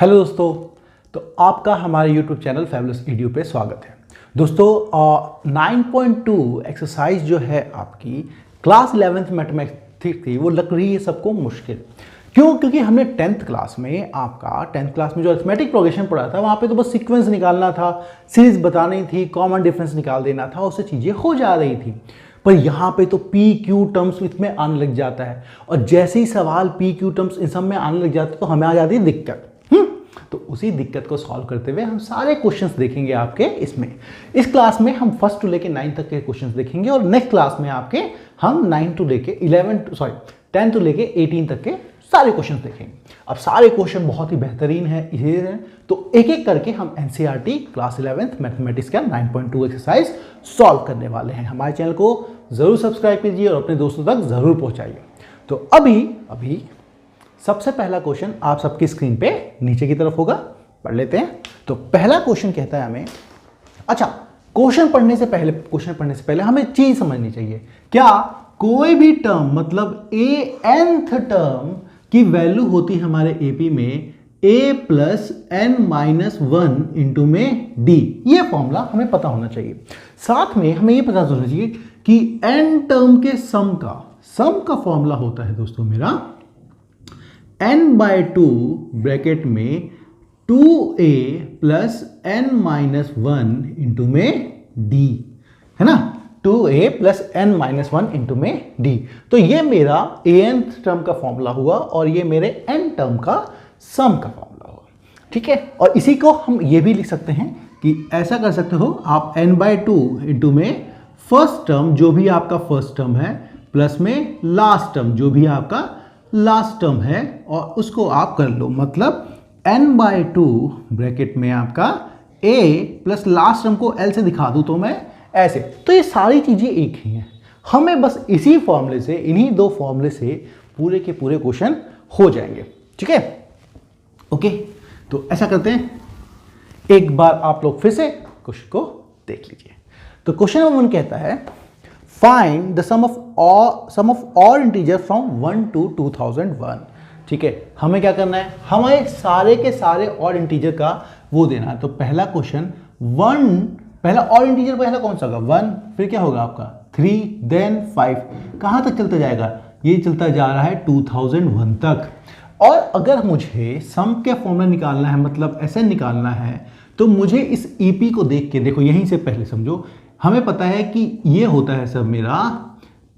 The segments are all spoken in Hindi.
हेलो दोस्तों, तो आपका हमारे यूट्यूब चैनल फैबुलस ईडीयू पे स्वागत है। दोस्तों 9.2 एक्सरसाइज जो है आपकी क्लास 11th मैथमेटिक्स थी, वो लग रही है सबको मुश्किल। क्यों? क्योंकि हमने 10th क्लास में जो अरिथमेटिक प्रोग्रेशन पढ़ा था, वहाँ पे तो बस सीक्वेंस निकालना था, सीरीज बतानी थी, कॉमन डिफरेंस निकाल देना था, उससे चीज़ें हो जा रही थी। पर यहाँ पे तो पी क्यू टर्म्स इसमें आने लग जाता है, और जैसे ही सवाल पी क्यू टर्म्स इन सब में आने लग जाते तो हमें आ जाती है दिक्कत। तो उसी दिक्कत को सॉल्व करते हुए हम सारे क्वेश्चंस देखेंगे आपके इसमें। इस क्लास में हम 1st to लेके 9 तक के क्वेश्चंस देखेंगे, और नेक्स्ट क्लास में आपके हम 10 to लेके 18 तक के सारे क्वेश्चंस देखेंगे। अब सारे क्वेश्चन बहुत ही बेहतरीन है, तो एक एक करके हम एनसीईआरटी क्लास 11th मैथमेटिक्स का 9.2 एक्सरसाइज सॉल्व करने वाले हैं। हमारे चैनल को जरूर सब्सक्राइब कीजिए और अपने दोस्तों तक जरूर पहुंचाइए। तो अभी सबसे पहला क्वेश्चन आप सबकी स्क्रीन पे नीचे की तरफ होगा, पढ़ लेते हैं। तो पहला क्वेश्चन कहता है हमें, अच्छा क्वेश्चन पढ़ने से पहले हमें चीज समझनी चाहिए। क्या कोई भी टर्म मतलब nth टर्म की वैल्यू होती है हमारे एपी में a plus n minus 1 into में d। ये फॉर्मूला हमें पता होना चाहिए। साथ में हमें ये पता होना चाहिए कि n टर्म के सम का फॉर्मूला होता है दोस्तों मेरा n/2 ब्रैकेट में 2a plus n minus 1 into में d, है ना। 2a plus n minus 1 into में d। तो ये मेरा anth टर्म का फॉर्मूला हुआ, और ये मेरे n टर्म का सम का फॉर्मूला हुआ, ठीक है। और इसी को हम ये भी लिख सकते हैं कि ऐसा कर सकते हो आप n/2 इंटू में फर्स्ट टर्म जो भी आपका फर्स्ट टर्म है प्लस में लास्ट टर्म जो भी आपका लास्ट टर्म है, और उसको आप कर लो, मतलब n/2 ब्रैकेट में आपका a प्लस लास्ट टर्म को l से दिखा दूं तो मैं ऐसे। तो ये सारी चीजें एक ही हैं, हमें बस इसी फॉर्मूले से, इन्हीं दो फॉर्मूले से पूरे के पूरे क्वेश्चन हो जाएंगे, ठीक है। ओके, तो ऐसा करते हैं, एक बार आप लोग फिर से क्वेश्चन को देख लीजिए। तो क्वेश्चन नंबर 1 कहता है, find the sum of all integer from 1 to 2001। ठीक है, हमें क्या करना है, हमें सारे के सारे ऑड इंटीजर का वो देना है। तो पहला क्वेश्चन पहला ऑड इंटीजर पहला कौन सा होगा 1, फिर क्या होगा आपका 3, देन 5, कहां तक चलता जाएगा, ये चलता जा रहा है 2001 तक। और अगर मुझे सम के फॉर्मूला निकालना है, मतलब एसएन निकालना है, तो मुझे इस ईपी को देख के, देखो यहीं से पहले समझो, हमें पता है कि ये होता है सब मेरा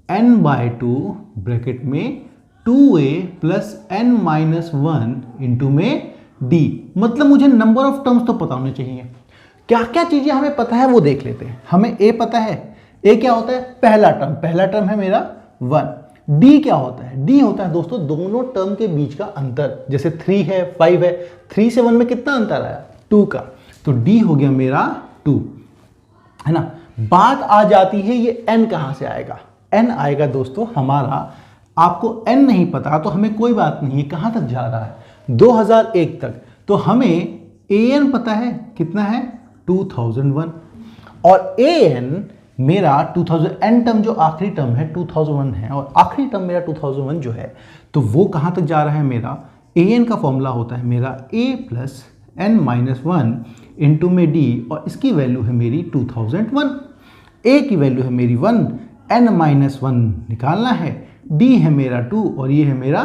n/2 ब्रैकेट में 2a plus n minus 1 into में d। मतलब मुझे नंबर ऑफ टर्म्स तो पता होने चाहिए। क्या क्या चीजें हमें पता है वो देख लेते हैं। हमें a पता है, a क्या होता है, पहला टर्म है मेरा 1। d क्या होता है, d होता है दोस्तों दोनों टर्म के बीच का अंतर। जैसे 3 है 5 है, 3 से 1 में कितना अंतर आया 2 का, तो d हो गया मेरा 2, है ना। बात आ जाती है ये n कहां से आएगा। n आएगा दोस्तों हमारा, आपको n नहीं पता तो हमें कोई बात नहीं है, कहां तक जा रहा है 2001 तक। तो हमें an पता है कितना है 2001, और an मेरा 2000 n टर्म जो आखिरी टर्म है 2001 है, और आखिरी टर्म मेरा 2001 जो है, तो वो कहां तक जा रहा है मेरा, an का फॉर्मूला होता है मेरा a plus n minus 1 into में d, और इसकी वैल्यू है मेरी 2001। a की वैल्यू है मेरी 1, n माइनस 1 निकालना है, d है मेरा 2, और ये है मेरा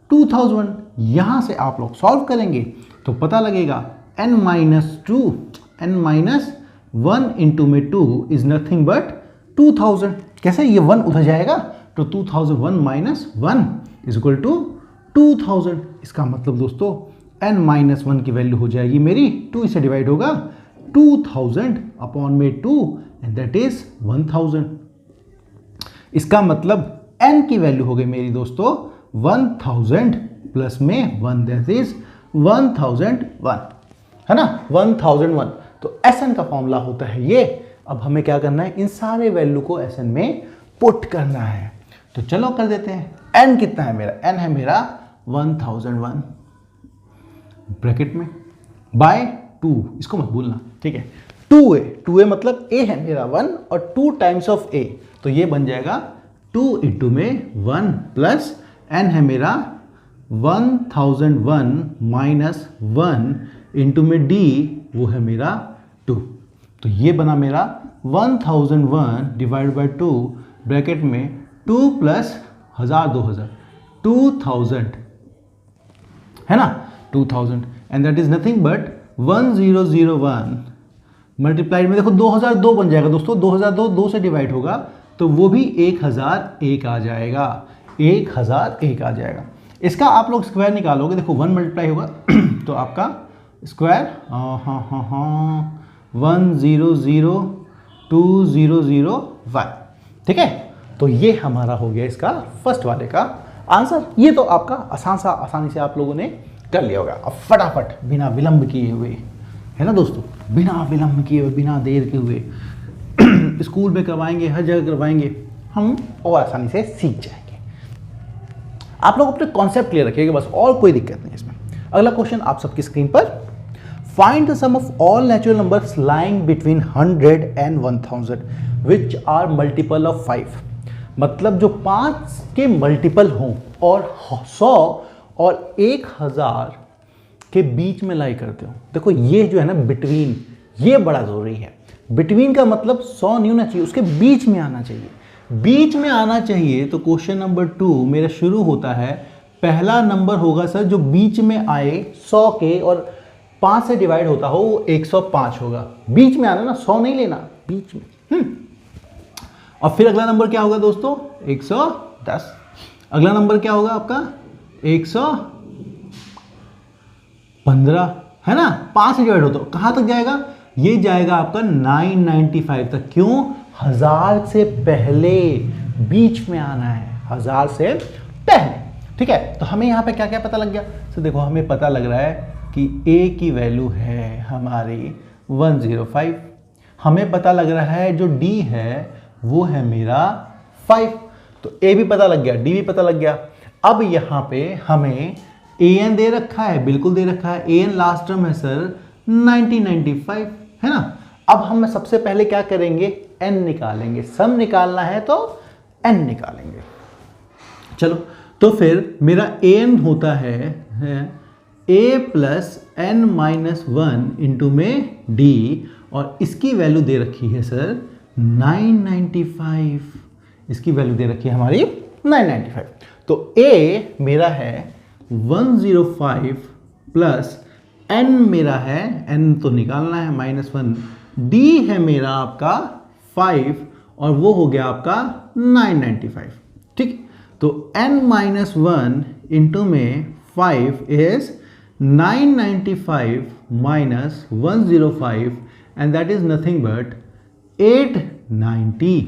2000। यहां से आप लोग सॉल्व करेंगे तो पता लगेगा n माइनस 1 इंटू में 2 इज नथिंग बट 2000। कैसे, ये 1 उधर जाएगा तो 2001 माइनस 1 इज इक्वल टू 2000। इसका मतलब दोस्तों n माइनस 1 की वैल्यू हो जाएगी मेरी 2 से डिवाइड होगा 2000 अपॉन में 2, एंड दैट इज 1000। इसका मतलब n की वैल्यू हो गई मेरी दोस्तों 1000 प्लस में 1, दैट इज 1001, है ना, 1001। तो Sn का फॉर्मूला होता है ये। अब हमें क्या करना है, इन सारे वैल्यू को Sn में पुट करना है। तो चलो कर देते हैं। n कितना है मेरा, n है मेरा 1001 ब्रैकेट में बाय 2, इसको मत भूलना, ठीक है। 2a मतलब a है मेरा 1, और 2 टाइम्स ऑफ a, तो ये बन जाएगा 2 इंटू में 1 प्लस n है मेरा 1001 माइनस 1 इंटू में डी, वो है मेरा 2। तो ये बना मेरा 1001 डिवाइड बाई 2 ब्रैकेट में 2 प्लस 1000 2000 2000 है ना, 2000 and that is nothing but 1001 multiplied में देखो 2002 बन जाएगा दोस्तों, 2002 2 से डिवाइड होगा तो वो भी 1001 आ जाएगा, 1001 आ जाएगा। इसका आप लोग स्क्वायर निकालोगे, देखो 1 मल्टीप्लाई होगा तो आपका स्क्वायर 100200 ठीक है। तो ये हमारा हो गया इसका फर्स्ट वाले का आंसर। ये तो आपका आसानी से आप लोगों ने कर लिया होगा। अब फटाफट बिना विलंब किए हुए, है ना दोस्तों, बिना विलंब किए हुए, बिना देर के हुए स्कूल में करवाएंगे, हर जगह करवाएंगे, हम और आसानी से सीख जाएंगे। आप लोग अपने कॉन्सेप्ट क्लियर रखिएगा बस, और कोई दिक्कत नहीं इसमें। अगला क्वेश्चन आप सबकी स्क्रीन पर, find the sum of all natural numbers lying between 100 and 1000 which are multiple of 5। मतलब जो 5 के मल्टीपल हों और 100 और 1000 के बीच में लाई करते हो। देखो ये जो है ना बिटवीन, ये बड़ा जरूरी है। बिटवीन का मतलब 100 नहीं होना चाहिए, उसके बीच में आना चाहिए। बीच में आना चाहिए तो क्वेश्चन नंबर 2 मेरा शुरू होता है, पहला नंबर होगा सर जो बीच में आए 100 के और 5 से डिवाइड होता हो, वो 105 होगा। बीच में आना ना, 100 नहीं लेना, बीच में। और फिर अगला नंबर क्या होगा दोस्तों, 110। अगला नंबर क्या होगा आपका 115, है ना, 5 से डिवाइड होता हो, कहां तक जाएगा, ये जाएगा आपका 995 तक। क्यों, 1000 से पहले, बीच में आना है, 1000 से पहले। ठीक है, तो हमें यहां पे क्या क्या पता लग गया। तो देखो हमें पता लग रहा है कि a की वैल्यू है हमारी 105, हमें पता लग रहा है जो d है वो है मेरा 5। तो a भी पता लग गया, d भी पता लग गया। अब यहां पे हमें an दे रखा है, बिल्कुल दे रखा है, an लास्ट टर्म है सर 1995, है ना। अब हम सबसे पहले क्या करेंगे, n निकालेंगे, सम निकालना है तो n निकालेंगे। चलो, तो फिर मेरा an होता है a plus n minus 1 into में d, और इसकी वैल्यू दे रखी है सर 995, इसकी वैल्यू दे रखी है हमारी 995। तो a मेरा है 105 प्लस n मेरा है, n तो निकालना है -1, d है मेरा आपका 5 और वो हो गया आपका 995। ठीक, तो n माइनस 1 इंटू में 5 is 995 minus 105 and that is nothing but 890।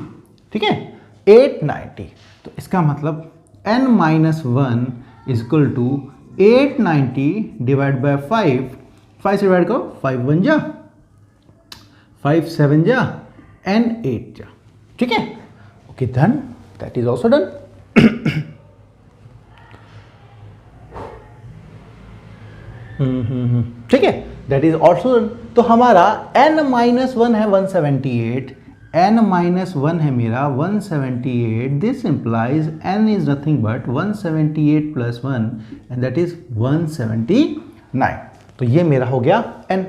ठीक है, 890। तो इसका मतलब n minus 1 is equal to 890 divide by 5 से डिवाइड करो, 5 1 जा, 5 7 जा एंड 8 जा। ठीक है, okay done, that is also done. ठीक है, दैट इज ऑल्सो डन। तो हमारा n माइनस 1 है 178, n माइनस 1 है मेरा 178, this implies n is nothing but 178 plus 1 and that is 179। तो ये मेरा हो गया n।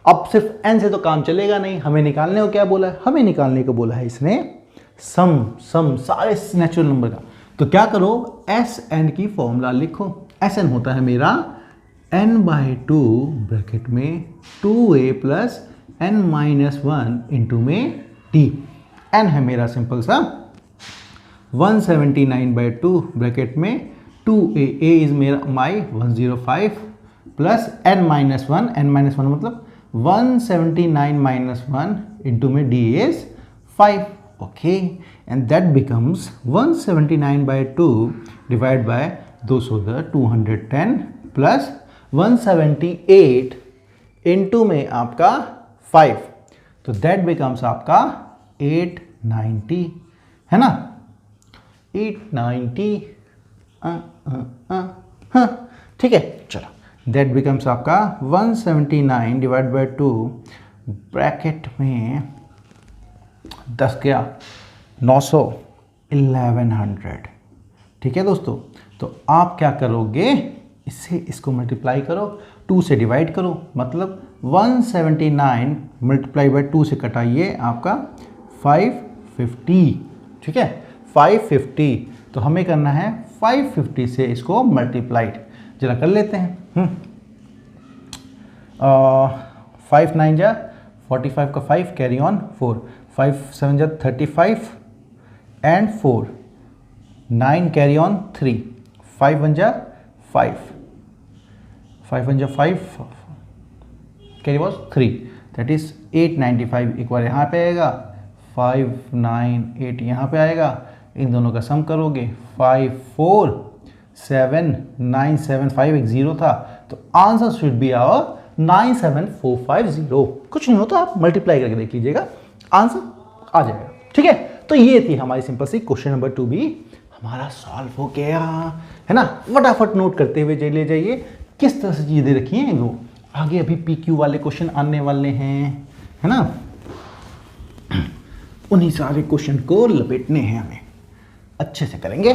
अब सिर्फ n से तो काम चलेगा नहीं, हमें निकालने को क्या बोला है, हमें निकालने को बोला है इसने सम सारे नेचुरल नंबर का। तो क्या करो, Sn की फॉर्मूला लिखो। Sn होता है मेरा n/2 ब्रैकेट में 2a plus n minus 1 into में d। n है मेरा सिंपल सा 179/2 ब्रैकेट में 2a, a इज मेरा माई 105 प्लस n माइनस 1 मतलब 179 माइनस 1 इंटू में d is 5। Okay, and that becomes 179/2 divide by 210 plus 178 into में आपका 5, तो दैट बिकम्स आपका 890, है ना, 890। ठीक है, चलो, दैट बिकम्स आपका 179 डिवाइड बाय 2 ब्रैकेट में 10 गया 900 1100। ठीक है दोस्तों, तो आप क्या करोगे, इससे इसको मल्टीप्लाई करो, 2 से डिवाइड करो, मतलब 179 मल्टीप्लाई बाय 2 से कटाइए आपका 550, ठीक है 550। तो हमें करना है 550 से इसको मल्टीप्लाइड, जरा कर लेते हैं। 5 9 जा 45 का 5 कैरी ऑन 4, 5 7 जा 35 एंड 4 9 कैरी ऑन 3, 5 1 जा 5 5 1 जा 5 कैरी वॉज 3, दैट इज 895। एक बार यहाँ पे आएगा 5 9 8 यहाँ पे आएगा, इन दोनों का सम करोगे 5 4 7 9 7 5 एक 0 था, तो आंसर शुड बी आवर 97450। कुछ नहीं होता, आप मल्टीप्लाई करके देख लीजिएगा, आंसर आ जाएगा। ठीक है, तो ये थी हमारी सिंपल सी क्वेश्चन नंबर 2 भी हमारा सॉल्व हो गया है ना। फटाफट नोट करते हुए चले जाइए किस तरह से चीजें दे रखी हैं वो, आगे अभी PQ वाले क्वेश्चन आने वाले हैं, है ना। उन्हीं सारे क्वेश्चन को लपेटने हैं हमें, अच्छे से करेंगे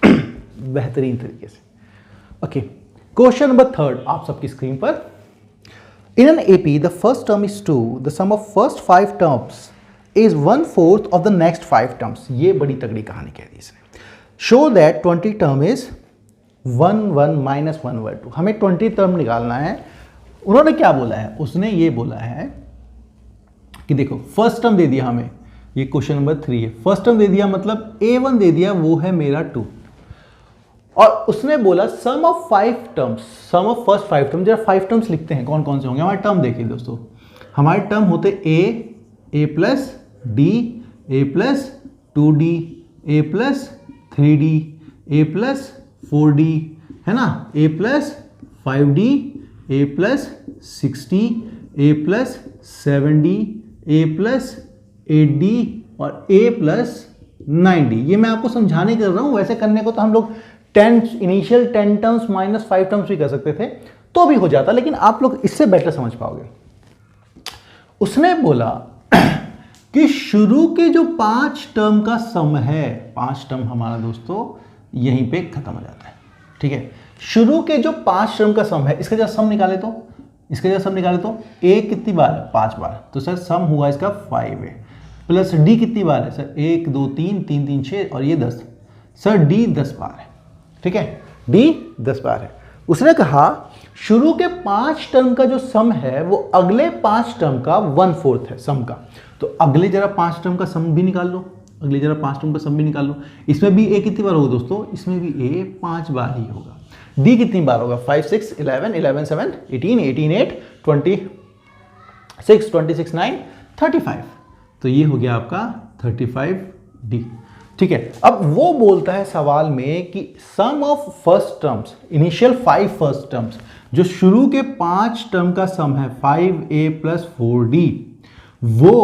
बेहतरीन तरीके से। ओके, क्वेश्चन नंबर 3 आप सबकी स्क्रीन पर। In an AP, the first term is 2, the sum of first 5 terms is 1/4 of the next 5 terms. ये बड़ी तगड़ी कहानी कह दी इसने। Show that 20 term is 1 1 minus 1/2. हमें 20 टर्म निकालना है। उन्होंने क्या बोला है, उसने ये बोला है कि देखो फर्स्ट टर्म दे दिया हमें, ये क्वेश्चन नंबर 3 है, फर्स्ट टर्म दे दिया मतलब A1 दे दिया, वो है मेरा 2, और उसने बोला sum of 5 terms, sum of first 5 term. जरा 5 टर्म्स लिखते हैं कौन कौन से होंगे हमारे टर्म। देखिए दोस्तों, हमारे टर्म होते a plus d, a plus 2d, a plus 3d, a plus 4d, है ना, a plus 5d, a plus 6d, a plus 7d, a plus 8d और a प्लस 9d। ये मैं आपको समझाने कर रहा हूं, वैसे करने को तो हम लोग 10 इनिशियल 10 टर्म्स माइनस 5 टर्म्स भी कर सकते थे तो भी हो जाता, लेकिन आप लोग इससे बेटर समझ पाओगे। उसने बोला कि शुरू के जो 5 टर्म का सम है, 5 टर्म हमारा दोस्तों यहीं पे खत्म हो जाता है। ठीक है, शुरू के जो 5 टर्म का सम है, इसका जब सम निकाले तो, इसका जब सम निकाले तो a कितनी बार है, 5 बार, तो सर सम हुआ इसका 5 है, प्लस d कितनी बार है सर, 1 2 3 3 3 6 और ये 10, सर d 10 बार है। ठीक है, d 10 बार है। उसने कहा शुरू के 5 टर्म का जो सम है वो अगले 5 टर्म का 1/4 है सम का, तो अगले जरा 5 टर्म का सम भी निकाल लो, अगले जरा 5 टर्म का सम भी निकाल लो। इसमें भी a कितनी बार होगा दोस्तों, इसमें भी a 5 बार ही होगा। d कितनी बार होगा, 5 6 11 11 7 18 18 8 26 26 9 35, तो ये हो गया आपका 35d। ठीक है, अब वो बोलता है सवाल में कि sum of first terms, initial 5 first terms, जो शुरू के 5 टर्म का सम है 5a प्लस 4d, वो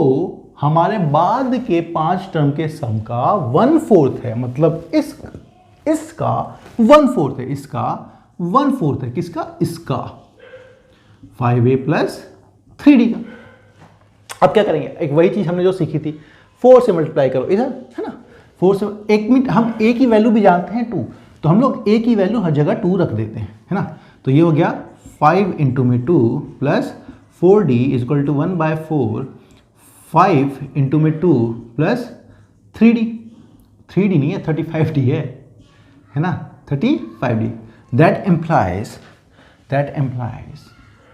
हमारे बाद के 5 टर्म के सम का 1/4 है, मतलब इसका 1/4 है, इसका 1/4 है, किसका, इसका 5a प्लस 3d का। अब क्या करेंगे, एक वही चीज हमने जो सीखी थी, 4 से मल्टीप्लाई करो इधर, है ना, 4 से, 1 मिनट, हम a की वैल्यू भी जानते हैं 2, तो हम लोग a की वैल्यू हर जगह 2 रख देते हैं, है ना। तो ये हो गया 5 इंटू में 2 plus 4d is equal to 1/4, 5 into में 2 प्लस 3d, 3d नहीं है 35d है ना, 35d। That employees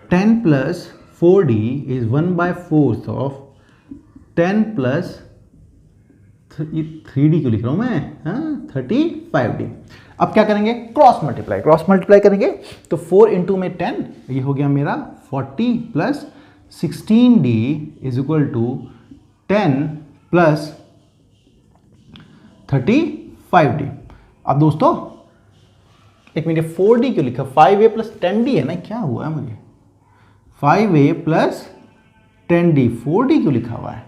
10 plus 4d is 1/4 of 10 plus 3d क्यों लिख रहा हूं मैं, 35d। अब क्या करेंगे, क्रॉस मल्टीप्लाई करेंगे, तो 4 इंटू में 10, ये हो गया मेरा 40 plus 16d is equal to 10 plus 35d। अब दोस्तों एक मिनट, 4d क्यों लिखा, 5a प्लस 10d है ना, क्या हुआ है मुझे, 5a प्लस 10d, 4d क्यों लिखा हुआ है,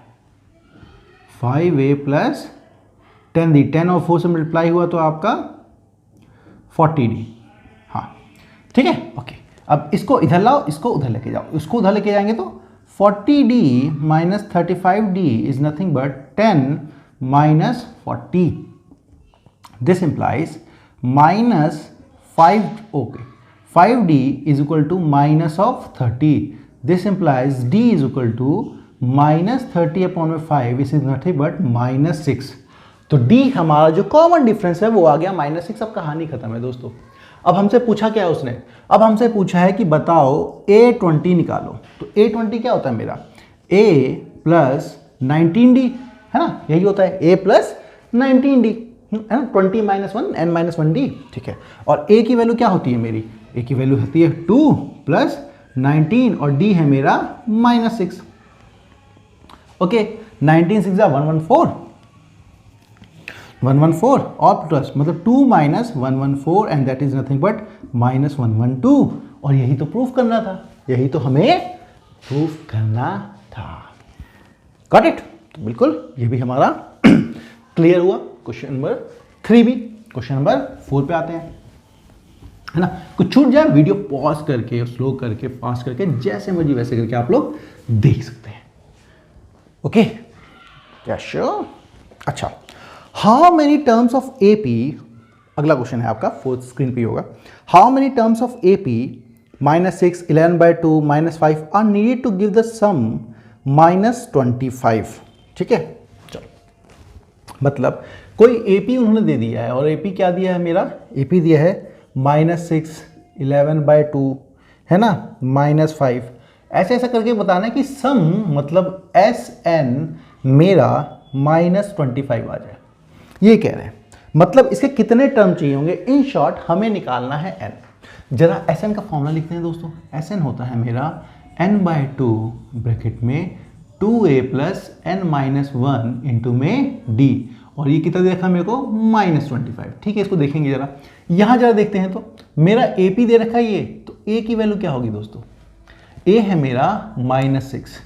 5a प्लस 10d, 10 और 4 से मल्टीप्लाई हुआ तो आपका 40d। हाँ ठीक है, ओके। अब इसको इधर लाओ, इसको उधर लेके जाओ, इसको उधर लेके जाएंगे तो 40d minus 35d is nothing but 10 minus 40। This implies minus 5, okay, 5d is equal to minus of 30. This implies d is equal to minus 30 upon में 5, इस इज नथिंग बट माइनस 6. तो d हमारा जो कॉमन डिफरेंस है वो आ गया माइनस 6. अब कहानी खत्म है दोस्तों. अब हमसे पूछा क्या है उसने, अब हमसे पूछा है कि बताओ a20 निकालो. तो a20 क्या होता है मेरा, a प्लस 19d, है ना, यही होता है a प्लस 19d, है ना, 20 माइनस 1 n माइनस 1d, ठीक है. और a की वैल्यू क्या होती है मेरी, a की वैल्यू होती है 2 प्लस 19 और d है मेरा माइनस 6. ओके, 19 6 114, 114 और प्लस मतलब 2 minus 114 and that is nothing but minus 112. और यही तो प्रूफ करना था, यही तो हमें प्रूफ करना था. Got it. तो बिल्कुल ये भी हमारा क्लियर हुआ. क्वेश्चन नंबर 3 भी. क्वेश्चन नंबर 4 पे आते हैं, है ना. कुछ छूट जाए वीडियो पॉज करके, स्लो करके, पास करके, जैसे मर्जी वैसे करके आप लोग देख सकते हैं. ओके, क्या श्योर. अच्छा, how many terms of AP, अगला क्वेश्चन है आपका, फोर्थ स्क्रीन पे होगा. How many terms of AP minus 6, 11/2, minus 5 are needed to give the sum minus 25. ठीक है, चलो, मतलब कोई एपी उन्होंने दे दिया है और एपी क्या दिया है मेरा, एपी दिया है माइनस 6, 11/2, है ना, माइनस 5. ऐसे ऐसा करके बताना है कि सम मतलब एस एन मेरा माइनस 25 आ जाए, ये कह रहे हैं. मतलब इसके कितने टर्म चाहिए होंगे, इन शॉर्ट हमें निकालना है एन. जरा एस एन का फॉर्मूला लिखते हैं दोस्तों. एस एन होता है मेरा n/2 ब्रैकेट में 2a plus n minus 1 into में d. और ये कितना देखा मेरे को, माइनस 25. ठीक है, इसको देखेंगे जरा, यहाँ जरा देखते हैं. तो मेरा ए पी दे रखा है ये, तो ए की वैल्यू क्या होगी दोस्तों, ए है मेरा माइनस 6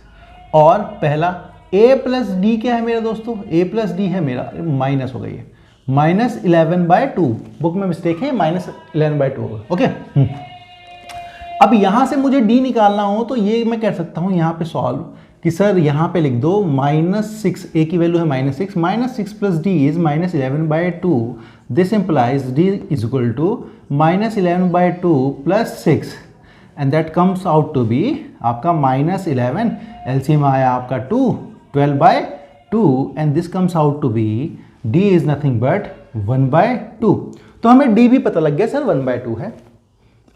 और पहला a प्लस डी क्या है मेरा दोस्तों, a प्लस डी है मेरा माइनस हो गई है माइनस 11/2. बुक में मिस्टेक है, माइनस 11/2 होगा. ओके, अब यहां से मुझे d निकालना हो तो ये मैं कह सकता हूं यहां पे सॉल्व कि सर यहां पे लिख दो माइनस 6, a की वैल्यू है minus 6, minus 6 plus d is minus 11/2. This implies d is equal to minus 11/2 plus 6 and that comes out to be आपका माइनस 11. एलसीएम आया आपका 2, 12/2 and this comes out to be d is nothing but 1/2. तो हमें d भी पता लग गया सर 1/2 है.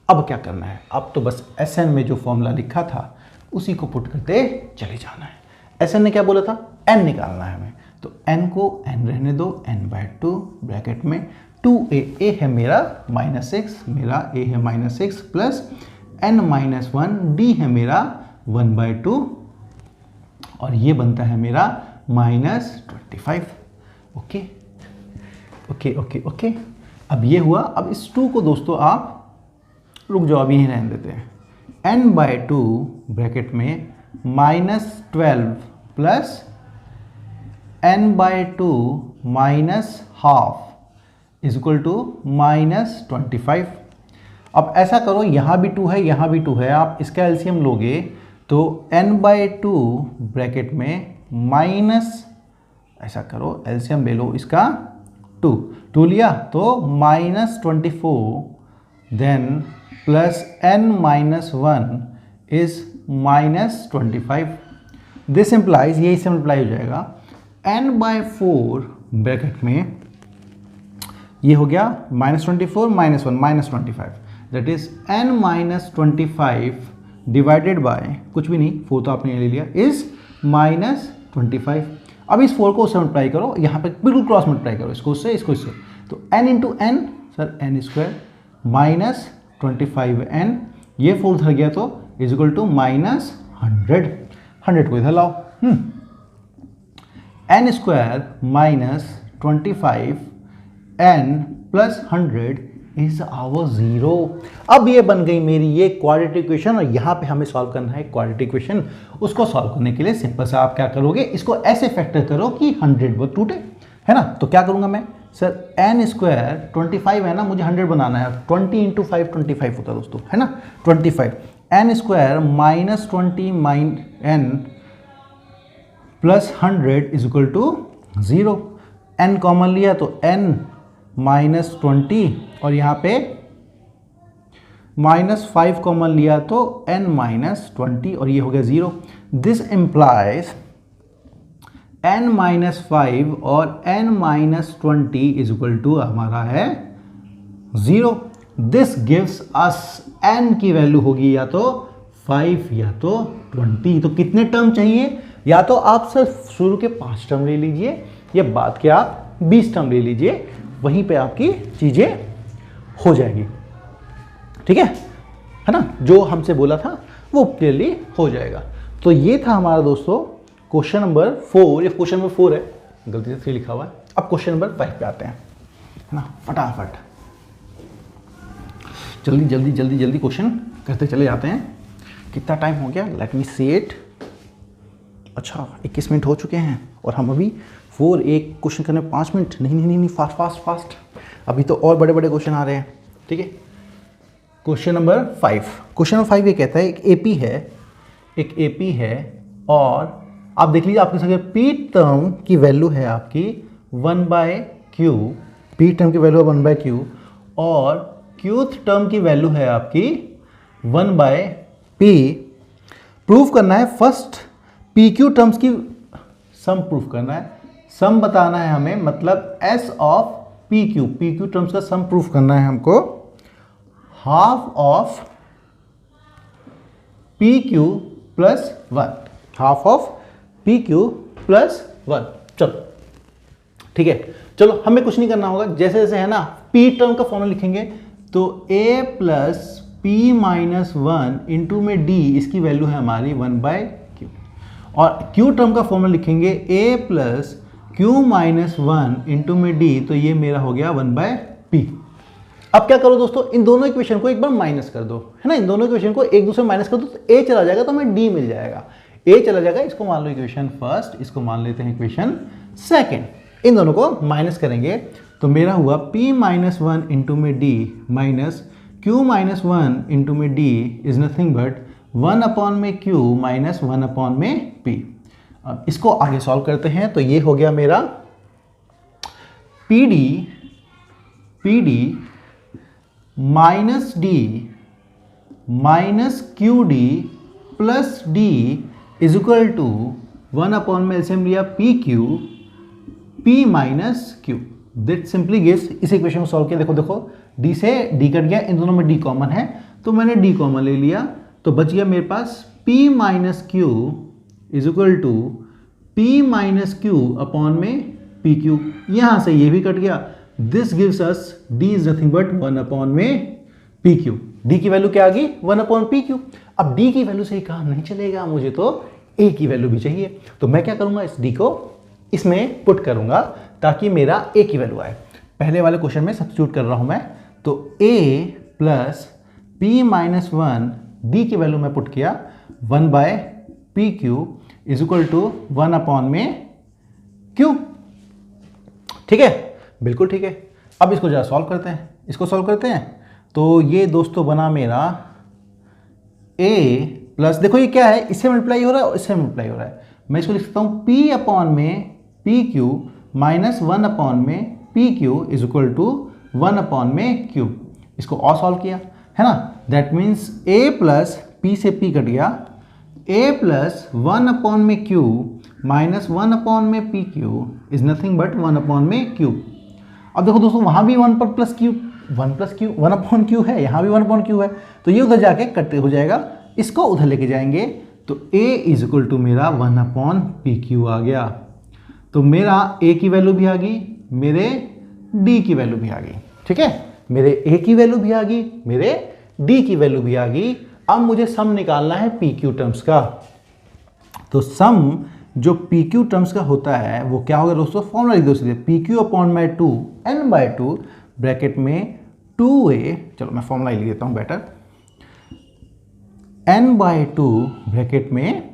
अब क्या करना है, अब तो बस Sn में जो फॉर्मूला लिखा था उसी को पुट करते चले जाना है. Sn ने क्या बोला था, n निकालना है हमें. तो n को n रहने दो, n/2 ब्रैकेट में 2a, a है मेरा माइनस 6, मेरा a है minus 6 plus n minus 1, d है मेरा 1/2 और ये बनता है मेरा minus 25. Okay okay okay okay. अब ये हुआ. अब इस 2 को दोस्तों आप रुक जाओ, अभी यहीं रहने देते हैं. n/2 ब्रैकेट में minus 12 plus n/2 minus half is equal to minus 25. अब ऐसा करो, यहाँ भी 2 है, यहाँ भी 2 है, आप इसका एलसीएम लोगे तो n/2 ब्रैकेट में माइनस, ऐसा करो एलसीएम ले लो इसका 2 लिया तो minus 24 then plus n minus 1 is minus 25. This implies, यही सिंप्लाई हो जाएगा n/4 ब्रैकेट में ये हो गया minus 24 minus 1 minus 25 that is n minus 25 divided by कुछ भी नहीं, 4 तो आपने ले लिया, इज माइनस 25. अब इस 4 को उससे मल्टीप्लाई करो, यहाँ पे बिल्कुल क्रॉस मल्टीप्लाई करो, इसको उससे इसको इससे, तो n into n sir n square minus 25n, ये 4 उधर गया तो इज इक्वल टू माइनस 100 को इधर लाओ. n square minus 25n plus 100 is our 0. अब ये बन गई मेरी ये क्वाड्रेटिक इक्वेशन और यहाँ पे हमें सॉल्व करना है क्वाड्रेटिक इक्वेशन. उसको सॉल्व करने के लिए सिंपल सा आप क्या करोगे, इसको ऐसे फैक्टर करो कि 100 वो टूटे, है ना. तो क्या करूँगा मैं, सर n स्क्वायर 25 है ना, मुझे 100 बनाना है, 20 इंटू 5 25 होता है दोस्तों, है ना, 25. n square minus 20 n plus 100 is equal to 0. n common लिया तो n -20 और यहाँ पे -5 कॉमन लिया तो n-20 और ये हो गया 0। दिस इम्प्लाइज n-5 और n-20 इज इक्वल टू हमारा है 0। दिस गिव्स अस n की वैल्यू होगी या तो 5 या तो 20। तो कितने टर्म चाहिए? या तो आप सिर्फ शुरू के 5 टर्म ले लीजिए या बाद के आप 20 टर्म ले लीजिए, वहीं पे आपकी चीजें हो जाएगी। ठीक है ना? जो हमसे बोला था वो क्लियरली हो जाएगा। तो ये था हमारा दोस्तों क्वेश्चन नंबर 4। ये क्वेश्चन नंबर 4 है, गलती से 3 लिखा हुआ है। अब क्वेश्चन नंबर 5 पे आते हैं, है ना? फटाफट जल्दी जल्दी जल्दी जल्दी क्वेश्चन करते चले जाते हैं। कितना टाइम हो गया? Let me see it. अच्छा 21 मिनट हो चुके हैं और हम अभी 4 एक क्वेश्चन करने 5 मिनट। नहीं, फास्ट फास्ट फास्ट, अभी तो और बड़े बड़े क्वेश्चन आ रहे हैं। ठीक है, क्वेश्चन नंबर 5। क्वेश्चन नंबर 5 ये कहता है एक एपी है और आप देख लीजिए आपके संगे पी टर्म की वैल्यू है आपकी 1/q। पी टर्म की वैल्यू है 1/q और क्यूथ टर्म की वैल्यू है आपकी 1/p। प्रूफ करना है फर्स्ट पी क्यू टर्म्स की सम प्रूफ करना है, सम बताना है हमें, मतलब s of P Q terms का सम प्रूफ करना है हमको। Half of P Q plus 1, half of P Q plus 1। चलो ठीक है, चलो हमें कुछ नहीं करना होगा, जैसे जैसे है ना पी टर्म का फॉर्मूला लिखेंगे तो a plus P minus 1 into में d, इसकी वैल्यू है हमारी 1/q। और q टर्म का फॉर्मूला लिखेंगे a plus q minus 1 into में d, तो ये मेरा हो गया 1/p। अब क्या करो दोस्तों, इन दोनों इक्वेशन को एक बार माइनस कर दो, है ना? इन दोनों इक्वेशन को एक दूसरे माइनस कर दो तो a चला जाएगा, तो हमें d मिल जाएगा। a चला जाएगा, इसको मान लो इक्वेशन फर्स्ट, इसको मान लेते हैं इक्वेशन सेकेंड। इन दोनों को माइनस करेंगे तो मेरा हुआ p माइनस 1 इंटू में d minus q minus 1 into में d is nothing but 1 upon में q माइनस 1 अपॉन में p। अब इसको आगे सॉल्व करते हैं तो ये हो गया मेरा pd minus d minus qd plus d is equal to 1 upon में एलसीएम लिया p minus q। That simply gives, इस इक्वेशन को सॉल्व किया, देखो d से d कट गया, इन दोनों में d कॉमन है तो मैंने d कॉमन ले लिया, तो बच गया मेरे पास p minus q is equal to p minus q upon में पी क्यू। यहां से ये भी कट गया, this gives us d is nothing but 1 upon में पी क्यू। d की वैल्यू क्या आ गई? 1 अपॉन पी क्यू। अब d की वैल्यू से ही काम नहीं चलेगा, मुझे तो a की वैल्यू भी चाहिए, तो मैं क्या करूंगा, इस d को इसमें पुट करूंगा ताकि मेरा a की वैल्यू आए। पहले वाले क्वेश्चन में सब्स्टिट्यूट कर रहा हूं मैं, तो a plus p minus 1 d की वैल्यू मैं पुट किया 1/p q is equal to 1 upon में q। ठीक है, बिल्कुल ठीक है। अब इसको जरा सॉल्व करते हैं, इसको सॉल्व करते हैं तो ये दोस्तों बना मेरा a प्लस, देखो ये क्या है, इससे मल्टीप्लाई हो रहा है और इससे मल्टीप्लाई हो रहा है, मैं इसको लिख सकता हूँ p अपॉन में पी क्यू माइनस 1 अपॉन में p q is equal to 1 upon में क्यू। इसको और सॉल्व किया, है ना? That means a plus p से p कट गया, a प्लस 1 अपॉन में q माइनस 1 अपॉन में p q is nothing but 1 upon में q। अब देखो दोस्तों वहाँ भी 1 पर प्लस q 1 अपॉन q है, यहाँ भी 1 अपॉन q है, तो ये उधर जाके कट हो जाएगा, इसको उधर लेके जाएंगे तो a इज इक्वल टू मेरा 1 अपॉन पी क्यू आ गया। तो मेरा a की वैल्यू भी आ गई, मेरे d की वैल्यू भी आ गई। ठीक है, मेरे a की वैल्यू भी आ गई, मेरे d की वैल्यू भी आ गई। अब मुझे सम निकालना है पी क्यू टर्म्स का। तो सम जो पी क्यू टर्म्स का होता है वो क्या होगा दोस्तों, फॉर्मूला लिख दो सीधे, पी क्यू अपॉन में 2 n/2 ब्रैकेट में 2a, चलो मैं फॉर्मूला लिख देता हूँ बेटर, n/2 ब्रैकेट में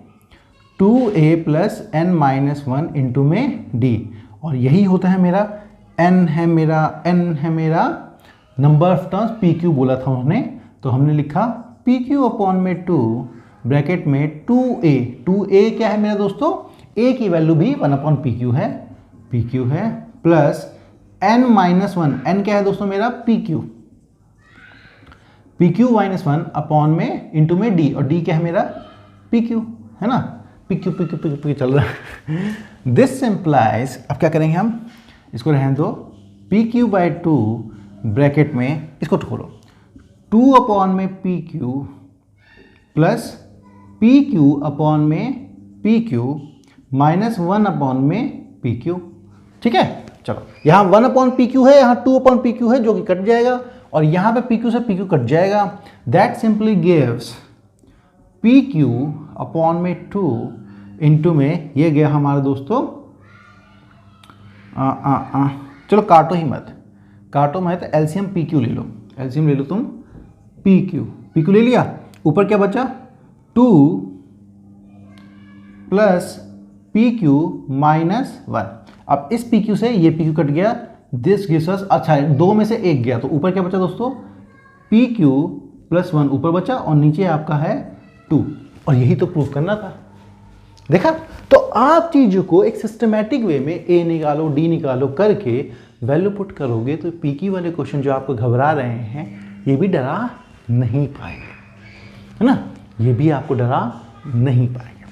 2a plus n minus 1 into में d, और यही होता है मेरा n है मेरा number of terms P Q बोला था उन्होंने, तो हमने लिखा पी क्यू अपॉन में 2 ब्रैकेट में 2a क्या है मेरा दोस्तों, a की वैल्यू भी 1 अपॉन पी क्यू है plus n minus one, n क्या है दोस्तों मेरा p q, p q minus one upon में इंटू में डी, और डी क्या है मेरा पी क्यू, है ना, p q p q p q चल रहा है। दिस इम्प्लाइज, अब क्या करेंगे हम, इसको रहने दो, P Q by two bracket में इसको खोलो, 2 अपॉन में p Q plus P Q upon में पी क्यू माइनस 1 अपॉन में पी क्यू। ठीक है, चलो यहाँ 1 अपॉन पी क्यू है, यहाँ 2 अपॉन पी क्यू है जो कि कट जाएगा, और यहाँ पे पी क्यू से पी क्यू कट जाएगा। That simply gives P Q upon में 2 इंटू में ये गया हमारा दोस्तों, चलो काटो ही मत, काटो मत, एलसीएम पी क्यू ले लो, एलसीएम ले लो तुम, पी क्यू ले लिया, ऊपर क्या बचा 2 प्लस पी क्यू माइनस 1। अब इस पी क्यू से ये पी क्यू कट गया, दिस गिव्स अस, अच्छा है 2 में से 1 गया, तो ऊपर क्या बचा दोस्तों पी क्यू प्लस 1 ऊपर बचा, और नीचे आपका है 2, और यही तो प्रूफ करना था। देखा, तो आप चीज़ों को एक सिस्टमैटिक वे में ए निकालो डी निकालो करके वैल्यू पुट करोगे तो पी क्यू वाले क्वेश्चन जो आपको घबरा रहे हैं ये भी डरा नहीं पाएंगे, है ना, ये भी आपको डरा नहीं पाएंगे।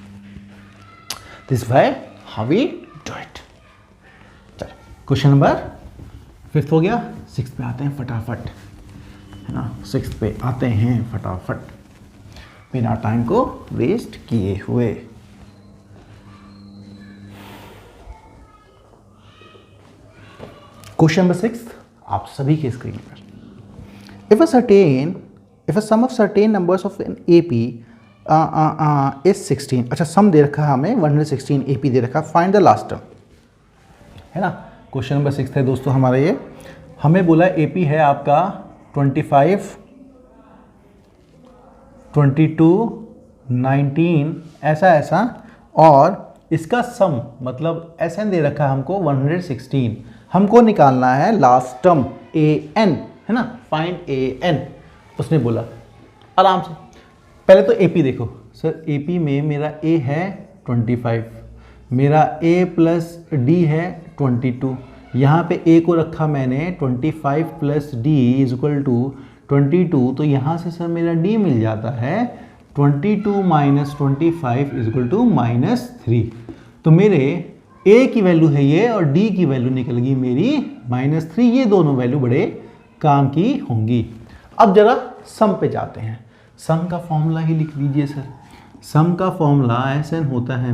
This why how we do it. चलो क्वेश्चन नंबर 5 हो गया, 6 पे आते हैं फटाफट, है ना, 6 पे आते हैं फटाफट बिना टाइम को वेस्ट किए हुए। क्वेश्चन नंबर 6 आप सभी के स्क्रीन पर, if a sum of certain numbers of an AP is 16, अच्छा सम दे रखा है हमें 116 AP दे रखा है, फाइंड द लास्ट टर्म, है ना। क्वेश्चन नंबर 6 है दोस्तों हमारा ये, हमें बोला AP है आपका 25, 22, 19 ऐसा, और इसका सम मतलब SN दे रखा है हमको 116, हमको निकालना है लास्ट टर्म AN, है ना, फाइंड AN। उसने बोला आराम से, पहले तो AP देखो सर, AP में मेरा A है 25, मेरा A प्लस D है 22, यहाँ पे A को रखा मैंने 25 plus D is equal to 22, तो यहाँ से सर मेरा D मिल जाता है 22 माइनस 25 इज इक्वल टू -3, तो मेरे A की वैल्यू है ये और D की वैल्यू निकल गई मेरी -3, ये दोनों वैल्यू बड़े काम की होंगी। अब जरा सम पे जाते हैं, सम का फॉर्मूला ही लिख लीजिए सर, सम का फॉर्मूला SN होता है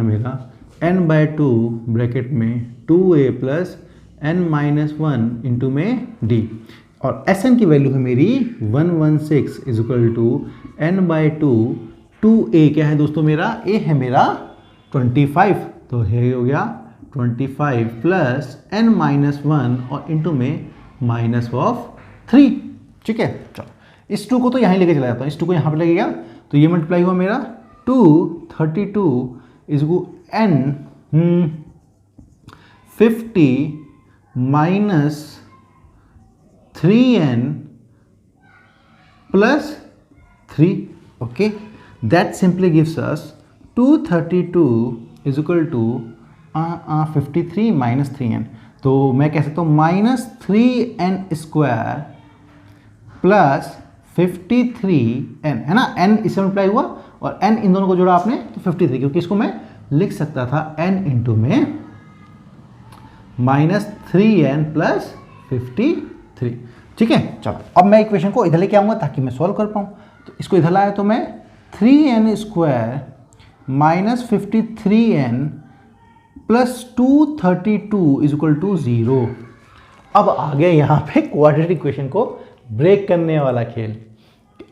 मेरा n/2 ब्रैकेट में 2a plus n minus 1 into में d, और SN की वैल्यू है मेरी 116 is equal to n/2, 2a क्या है दोस्तों मेरा, a है मेरा 25, तो ये हो गया 25 प्लस n माइनस 1 और इंटू में -3। ठीक है, चलो इस 2 को तो यहाँ लेके चला जाता हूँ, इस 2 को यहाँ पे लगेगा, तो ये मल्टीप्लाई हुआ मेरा 232 is n 50 minus 3n plus 3, okay, that simply gives us 232 is equal to 53 minus 3n, तो मैं कह सकता हूँ -3n स्क्वायर प्लस 53n, है ना, n इससे मल्टीप्लाई हुआ और n इन दोनों को जोड़ा आपने तो 53, क्योंकि इसको मैं लिख सकता था n इंटू में -3n प्लस 53। ठीक है, चलो अब मैं इक्वेशन को इधर लेके आऊँगा ताकि मैं सॉल्व कर पाऊँ, तो इसको इधर लाया तो मैं 3n square minus 53n plus 232 is equal to 0। अब आ गया यहाँ पे क्वाड्रेटिक इक्वेशन को ब्रेक करने वाला खेल,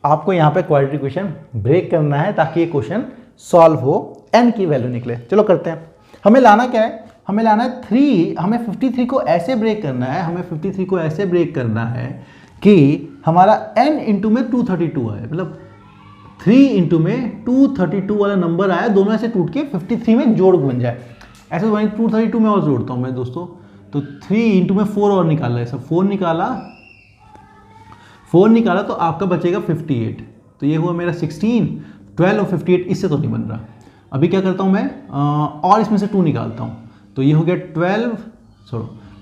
आपको यहाँ पे क्वाड्रेटिक इक्वेशन ब्रेक करना है ताकि ये क्वेश्चन सॉल्व हो, n की वैल्यू निकले। चलो करते हैं, हमें लाना क्या है, हमें लाना है 3, हमें 53 को ऐसे ब्रेक करना है, हमें 53 को ऐसे ब्रेक करना है कि हमारा n इंटू में 232 है, मतलब 3 इंटू में 232 वाला नंबर आया, दोनों ऐसे टूट के 53 में जोड़ बन जाए। ऐसे 232 में और जोड़ता हूँ मैं दोस्तों, तो 3 इंटू में 4 और निकाला है, सब 4 निकाला तो आपका बचेगा 58, तो ये हुआ मेरा 16, 12 और 58, इससे तो नहीं बन रहा। अभी क्या करता हूँ मैं, और इसमें से 2 निकालता हूँ, तो ये हो गया 12 सो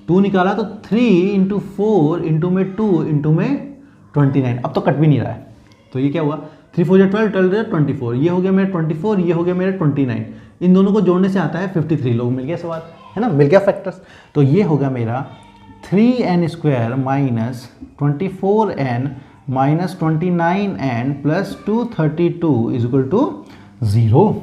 2 निकाला तो 3 इंटू 4 इंटू में 2 इंटू में 29। अब तो कट भी नहीं रहा है, तो ये क्या हुआ 3 4 12 12 24, ये हो गया मेरा 24, ये हो गया मेरा 29। इन दोनों को जोड़ने से आता है 53। लोग मिल गया सवाल, है ना, मिल गया फैक्टर्स। तो ये होगा मेरा 3n² minus 24n minus 29n plus 232 is equal to 0।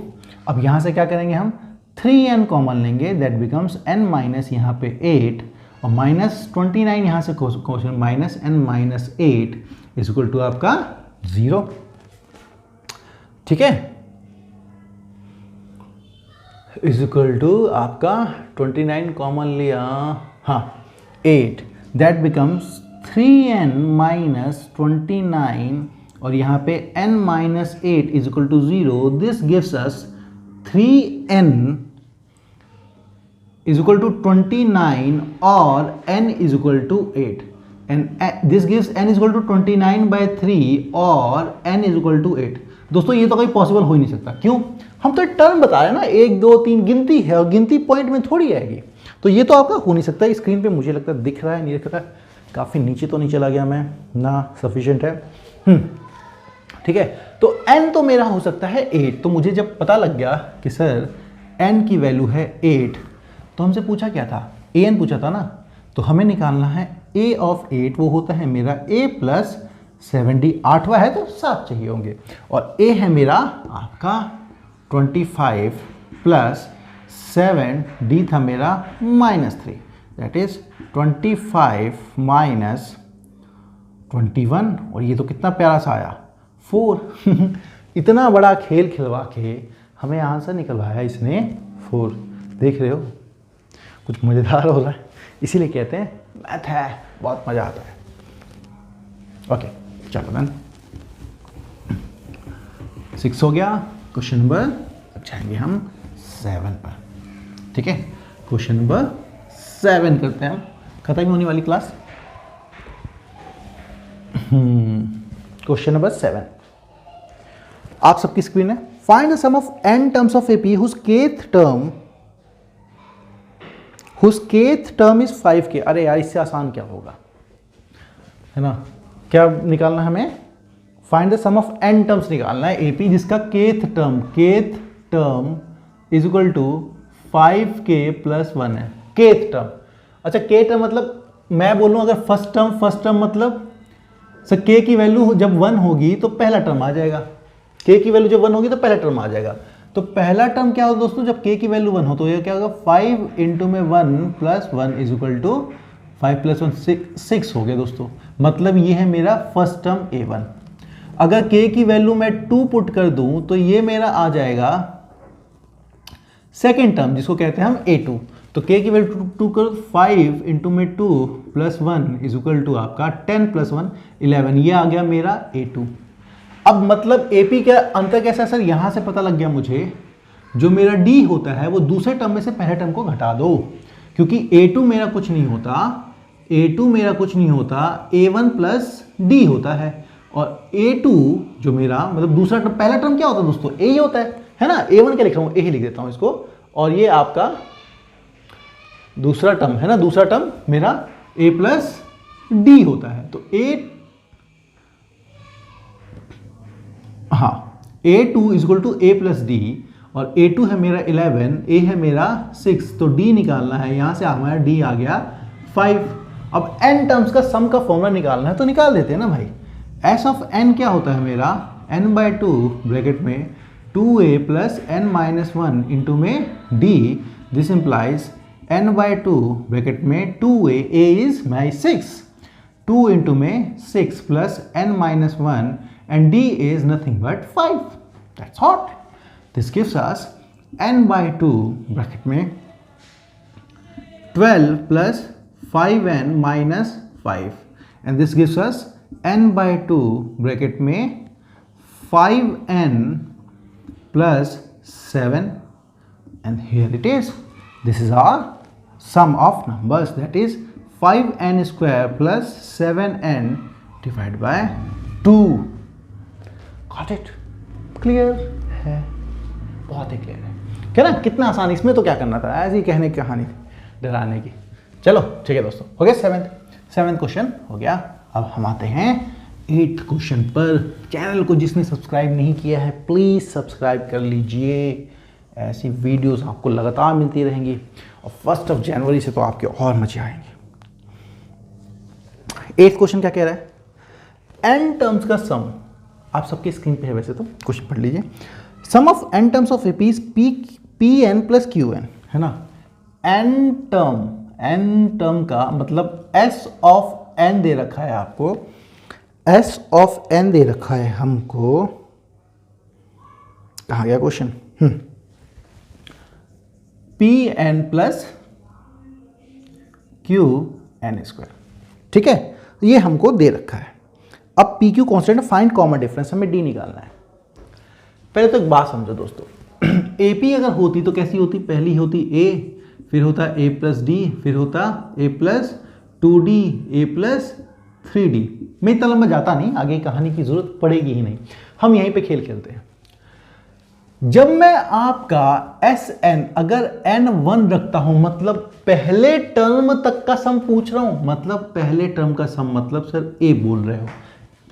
अब यहाँ से क्या करेंगे हम 3n कॉमन लेंगे, दैट बिकम्स n माइनस यहाँ पे 8 और माइनस 29 यहाँ से question minus n minus 8 is equal to आपका 0। ठीक है, इज इक्वल टू आपका 29 कॉमन लिया, हाँ 8, दैट बिकम्स 3n माइनस 29 और यहाँ पे n minus 8 is equal to 0। This gives us 3n is equal to 29 और n is equal to 8 and this gives n is equal to 29/3 और n इज इक्वल टू 8। दोस्तों ये तो कहीं पॉसिबल हो ही नहीं सकता, क्यों? हम तो टर्म बता रहे हैं ना, 1 2 3 गिनती है और गिनती पॉइंट में थोड़ी आएगी, तो ये तो आपका हो नहीं सकता। स्क्रीन पे मुझे लगता है दिख रहा है, नहीं दिख रहा है, काफ़ी नीचे तो नहीं चला गया मैं ना, सफिशिएंट है। ठीक है, तो n तो मेरा हो सकता है 8। तो मुझे जब पता लग गया कि सर n की वैल्यू है 8, तो हमसे पूछा क्या था, an पूछा था ना, तो हमें निकालना है a ऑफ 8, वो होता है मेरा a प्लस 70। 8वां है तो 7 चाहिए होंगे, और a है मेरा आपका 25 प्लस 7, d था मेरा -3, दैट इज 25 माइनस 21, और ये तो कितना प्यारा सा आया 4। इतना बड़ा खेल खिलवा के हमें आंसर निकलवाया इसने 4। देख रहे हो कुछ मज़ेदार हो रहा है, इसीलिए कहते हैं मैथ है, बहुत मज़ा आता है। ओके चलो देन 6 हो गया। क्वेश्चन नंबर, अब जाएंगे हम 7 पर। ठीक है, क्वेश्चन नंबर 7 करते हैं हम, खत्म होने वाली क्लास। क्वेश्चन नंबर 7 आप सबकी स्क्रीन है। Find the sum of n terms of AP whose kth term is 5k। अरे यार इससे आसान क्या होगा, है ना, क्या निकालना है हमें, find the sum of n terms निकालना है AP जिसका kth term is equal to 5k plus 1 है। kth टर्म, अच्छा k टर्म मतलब मैं बोलूँ अगर फर्स्ट टर्म मतलब सर k की वैल्यू जब 1 होगी तो पहला टर्म आ जाएगा, k की वैल्यू जब 1 होगी तो पहला टर्म आ जाएगा। तो पहला टर्म क्या होगा दोस्तों, जब k की वैल्यू 1 हो तो ये क्या होगा 5 इंटू में 1 plus 1 is equal to 5 plus 1 6 हो गया दोस्तों। मतलब ये है मेरा फर्स्ट टर्म a1। अगर k की वैल्यू मैं 2 पुट कर दूं तो ये मेरा आ जाएगा सेकेंड टर्म जिसको कहते हैं हम a2। तो k की वैल्यू 2 कर 5 इंटू में 2 प्लस 1 इज इक्वल टू आपका 10 प्लस 1 11, ये आ गया मेरा a2। अब मतलब AP का अंतर कैसा है सर, यहाँ से पता लग गया मुझे, जो मेरा D होता है वो दूसरे टर्म में से पहले टर्म को घटा दो, क्योंकि A2 मेरा कुछ नहीं होता, A1 प्लस D होता है, और A2 जो मेरा मतलब दूसरा टर्म, पहला टर्म क्या होता है दोस्तों A ही होता है ना, A1 क्या लिख रहा हूँ, A ही लिख देता हूँ इसको, और ये आपका दूसरा टर्म है ना, दूसरा टर्म मेरा A प्लस D होता है। तो A2 is equal to A plus D, और A2 है मेरा 11, A है मेरा 6, तो D निकालना है, यहाँ से हमारा D आ गया 5। अब n टर्म्स का सम का फॉर्मूला निकालना है तो निकाल देते हैं ना भाई। S ऑफ n क्या होता है मेरा n/2 ब्रैकेट में 2a plus n minus 1 into में D, this implies n/2 bracket में 2a, a is my 6, 2 into में 6 plus n minus 1 and D is nothing but 5. That's hot. This gives us n/2 bracket में 12 plus 5n minus 5, and this gives us n/2 bracket में 5n plus 7, and here it is. This is our sum of numbers, that is 5n square plus 7n divided by 2. Got it? Clear है, बहुत ही क्लियर है, क्या ना, कितना आसान। इसमें तो क्या करना था, ऐसे ही कहने की कहानी थी डराने की। चलो ठीक है दोस्तों, हो गया सेवेंथ क्वेश्चन हो गया। अब हम आते हैं 8th क्वेश्चन पर। चैनल को जिसने सब्सक्राइब नहीं किया है प्लीज़ सब्सक्राइब कर लीजिए, ऐसी वीडियोस आपको लगातार मिलती रहेंगी और 1 जनवरी से तो आपके और मजे आएंगे। 8th क्वेश्चन क्या कह रहा है, n टर्म्स का सम, आप सबके स्क्रीन पे है वैसे तो, क्वेश्चन पढ़ लीजिए। Sum of n terms of APs p n plus q n, है ना। n टर्म का मतलब s ऑफ n दे रखा है आपको, s ऑफ n दे रखा है हमको, कहाँ गया question, p n plus q n square, ठीक है, ये हमको दे रखा है। अब p q constant, find common difference, हमें डी निकालना है। पहले तो एक बात समझो दोस्तों, एपी अगर होती तो कैसी होती, पहली होती ए, फिर होता ए प्लस डी, फिर होता ए प्लस 2d, ए प्लस 3d। मैं इतना लंबा जाता नहीं, आगे कहानी की जरूरत पड़ेगी ही नहीं, हम यहीं पे खेल खेलते हैं। जब मैं आपका Sn अगर n1 रखता हूं, मतलब पहले टर्म तक का सम पूछ रहा हूं, मतलब पहले टर्म का सम, मतलब सर a बोल रहे हो,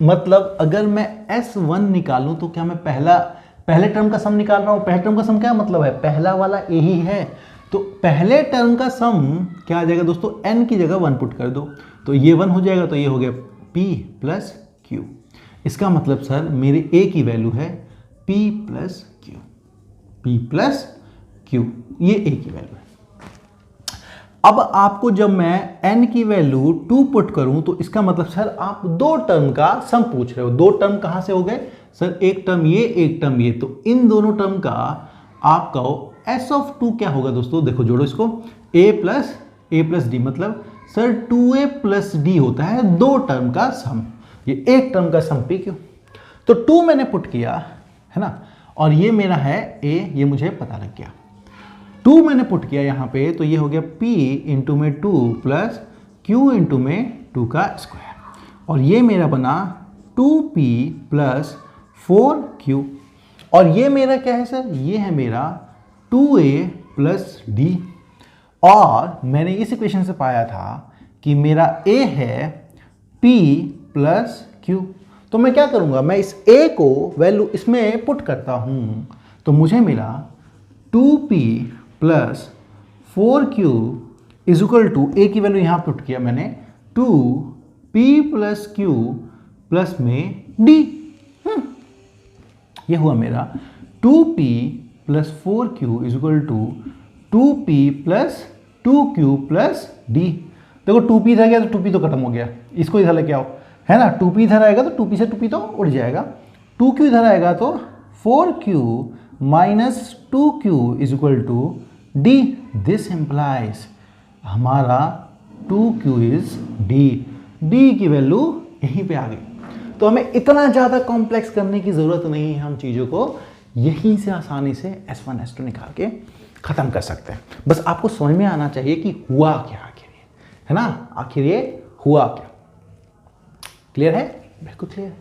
मतलब अगर मैं S1 निकालूं तो क्या मैं पहले टर्म का सम निकाल रहा हूं। पहले टर्म का सम क्या मतलब है, पहला वाला a ही है, तो पहले टर्म का सम क्या आ जाएगा दोस्तों, n की जगह 1 पुट कर दो तो ये 1 हो जाएगा, तो ये हो गया p प्लस q। इसका मतलब सर मेरे a की वैल्यू है p प्लस q, ये a की वैल्यू है। अब आपको जब मैं n की वैल्यू 2 पुट करूं तो इसका मतलब सर आप 2 टर्म का सम पूछ रहे हो। 2 टर्म कहां से हो गए सर, एक टर्म ये, एक टर्म ये, तो इन दोनों टर्म का आपका s ऑफ 2 क्या होगा दोस्तों, देखो जोड़ो इसको, a प्लस डी, मतलब सर 2a प्लस डी होता है 2 टर्म का सम, ये एक टर्म का सम p क्यों, तो 2 मैंने पुट किया है ना, और ये मेरा है a, ये मुझे पता लग गया। 2 मैंने पुट किया यहाँ पे, तो ये हो गया p इंटू में 2 प्लस q इंटू में 2 का स्क्वायर, और ये मेरा बना 2p प्लस 4q, और ये मेरा क्या है सर, ये है मेरा 2a प्लस d, और मैंने इस इक्वेशन से पाया था कि मेरा a है p प्लस q, तो मैं क्या करूंगा, मैं इस a को वैल्यू इसमें पुट करता हूं, तो मुझे मिला 2p plus 4q is equal to, a की वैल्यू यहां पुट किया मैंने, 2p प्लस q प्लस में d, ये हुआ मेरा 2p plus 4q is equal to 2p plus 2q plus d। देखो 2p इधर गया तो 2p तो खत्म हो गया, इसको इधर लेके आओ, है ना, 2p इधर आएगा तो 2p से 2p तो उड़ जाएगा, 2q इधर आएगा तो 4q minus 2q is equal to d। This implies हमारा 2q इज d की वैल्यू यहीं पे आ गई। तो हमें इतना ज़्यादा कॉम्प्लेक्स करने की ज़रूरत नहीं है, हम चीज़ों को यहीं से आसानी से S1 S2 निकाल के ख़त्म कर सकते हैं। बस आपको समझ में आना चाहिए कि हुआ क्या आखिर ये, है ना, आखिर ये हुआ क्या। क्लियर है, बिल्कुल क्लियर है।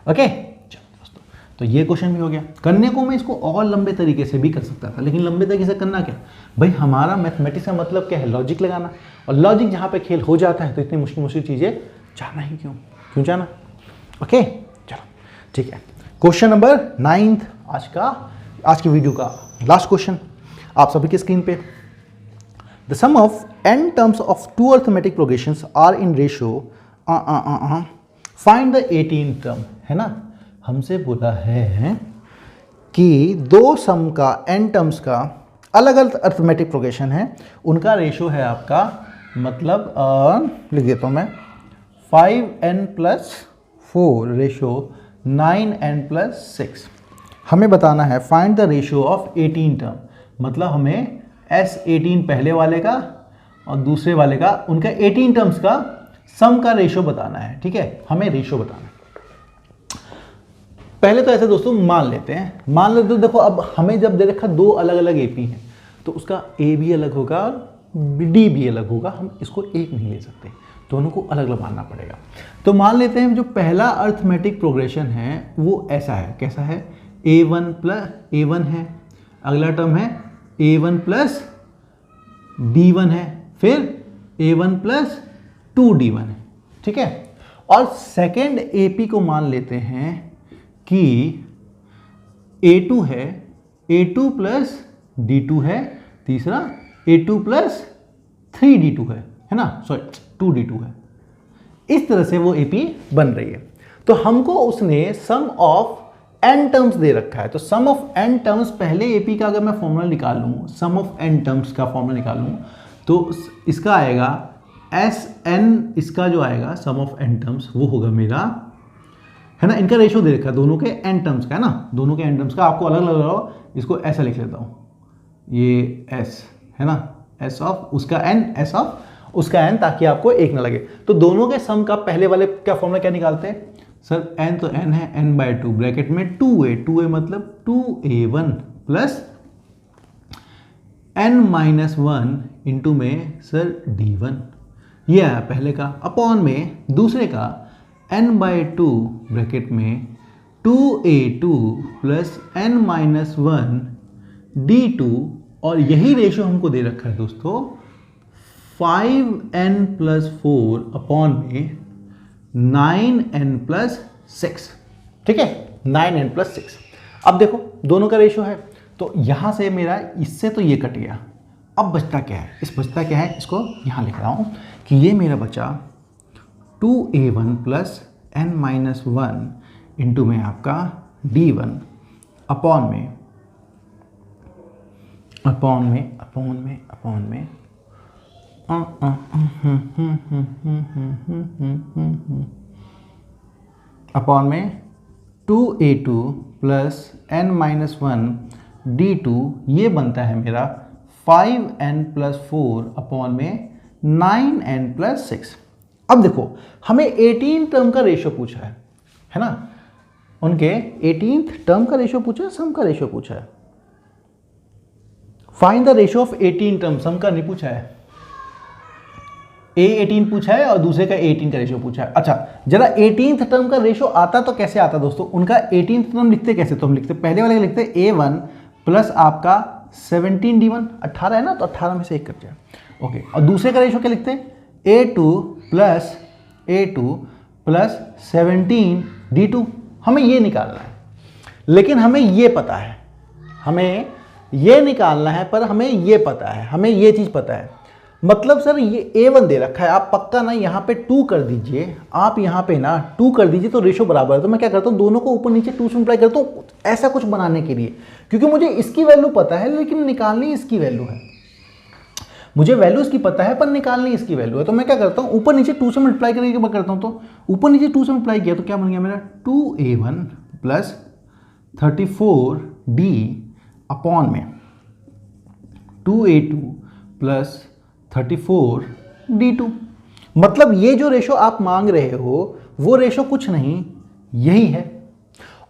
ओके चलो दोस्तों, तो ये क्वेश्चन भी हो गया। करने को मैं इसको और लंबे तरीके से भी कर सकता था, लेकिन लंबे तरीके से करना क्या भाई, हमारा मैथमेटिक्स का मतलब क्या है, लॉजिक लगाना, और लॉजिक जहाँ पे खेल हो जाता है तो इतनी मुश्किल मुश्किल चीज़ें जाना ही क्यों जाना। ओके चलो ठीक है, क्वेश्चन नंबर 9th आज की वीडियो का लास्ट क्वेश्चन आप सभी के स्क्रीन पे। The sum of n terms of 2 arithmetic progressions are in ratio find the 18th term, है ना, हमसे बोला है कि 2 सम का n टर्म्स का अलग अलग अरिथमेटिक प्रोग्रेशन है, उनका रेशियो है आपका, मतलब लिख देता हूँ मैं 5n plus 4 ratio 9n plus 6। हमें बताना है find the ratio of 18 term, मतलब हमें S18 पहले वाले का और दूसरे वाले का, उनका 18 टर्म्स का सम का रेशियो बताना है। ठीक है, हमें रेशियो बताना है। पहले तो ऐसे दोस्तों मान लेते हैं, देखो अब हमें जब दे रखा 2 अलग अलग एपी हैं तो उसका ए भी अलग होगा और डी भी अलग होगा, हम इसको एक नहीं ले सकते, दोनों को अलग अलग मानना पड़ेगा। तो मान लेते हैं जो पहला अरिथमेटिक प्रोग्रेशन है वो ऐसा है, कैसा है, a1 प्लस a1 है, अगला टर्म है a1 प्लस b1 है, फिर A1 प्लस 2D1 है, ठीक है। और सेकेंड AP को मान लेते हैं कि A2 है, A2 प्लस D2 है, तीसरा A2 प्लस 3D2 है ना, सॉरी 2D2 है। इस तरह से वो AP बन रही है। तो हमको उसने सम ऑफ n टर्म्स दे रखा है, तो सम ऑफ n टर्म्स, पहले AP का अगर मैं फॉर्मूला निकाल लूँ, सम ऑफ n टर्म्स का फॉर्मूला निकाल लूँ, तो इसका आएगा Sn, इसका जो आएगा सम ऑफ n टर्म्स वो होगा मेरा, है ना, इनका रेशियो दे रखा है दोनों के n टर्म्स का, है ना, दोनों के n टर्म्स का। आपको अलग लग रहा हो, इसको ऐसा लिख लेता हूँ, ये S है ना, S ऑफ उसका n, S ऑफ उसका n, ताकि आपको एक ना लगे। तो दोनों के सम का पहले वाले का फॉर्मूला क्या निकालते हैं सर, n तो n है, n/2 ब्रैकेट में 2a मतलब 2a1 प्लस n-1 इंटू में सर d1, ये आया पहले का, अपॉन में दूसरे का n/2 ब्रैकेट में 2a2 प्लस n-1 d2, और यही रेशियो हमको दे रखा है दोस्तों 5n+4 अपॉन में 9n+6, ठीक है, 9n+6। अब देखो दोनों का रेशियो है, तो यहां से मेरा, इससे तो ये कट गया, अब बचता क्या है, इस बचता क्या है, इसको यहां लिख रहा हूं कि ये मेरा बचा 2a1 प्लस n-1 इंटू में आपका d1 अपॉन में अपॉन में 2a2 प्लस n-1 d2, ये बनता है मेरा 5n+4 अपॉन में 9n+6। अब देखो हमें 18 टर्म का रेशियो पूछा है ना, उनके 18th टर्म का रेशियो पूछा है, सम का रेशियो पूछा है। Find the ratio of 18 term, sum का नहीं पूछा है, A18 पूछा है और दूसरे का 18 का रेशियो पूछा है। अच्छा जरा 18th टर्म का रेशियो आता तो कैसे आता दोस्तों, उनका 18th टर्म लिखते कैसे, तो हम लिखते पहले वाले का लिखते A1 प्लस आपका 17D1, 18 है ना, तो 18 में से एक कट जाए, ओके। और दूसरे का रेशियो क्या लिखते A2 प्लस 17D2, हमें ये निकालना है, लेकिन हमें ये पता है, हमें ये निकालना है, पर हमें ये पता है, हमें ये चीज़ पता है, मतलब सर ये A1 दे रखा है, आप पक्का ना यहाँ पे 2 कर दीजिए, आप यहाँ पे ना 2 कर दीजिए तो रेशियो बराबर है। तो मैं क्या करता हूँ, दोनों को ऊपर नीचे 2 से मल्टीप्लाई करता हूँ, ऐसा कुछ बनाने के लिए, क्योंकि मुझे इसकी वैल्यू पता है लेकिन निकालनी इसकी वैल्यू है, मुझे वैल्यू इसकी पता है पर निकालनी इसकी वैल्यू है। तो मैं क्या करता हूँ, ऊपर नीचे 2 से मल्टीप्लाई करके मैं करता हूँ, तो ऊपर नीचे 2 से मल्टीप्लाई किया तो क्या बन गया मेरा 2a1 प्लस 34d अपॉन में 2a2 प्लस 34d2। मतलब ये जो रेशो आप मांग रहे हो वो रेशो कुछ नहीं, यही है,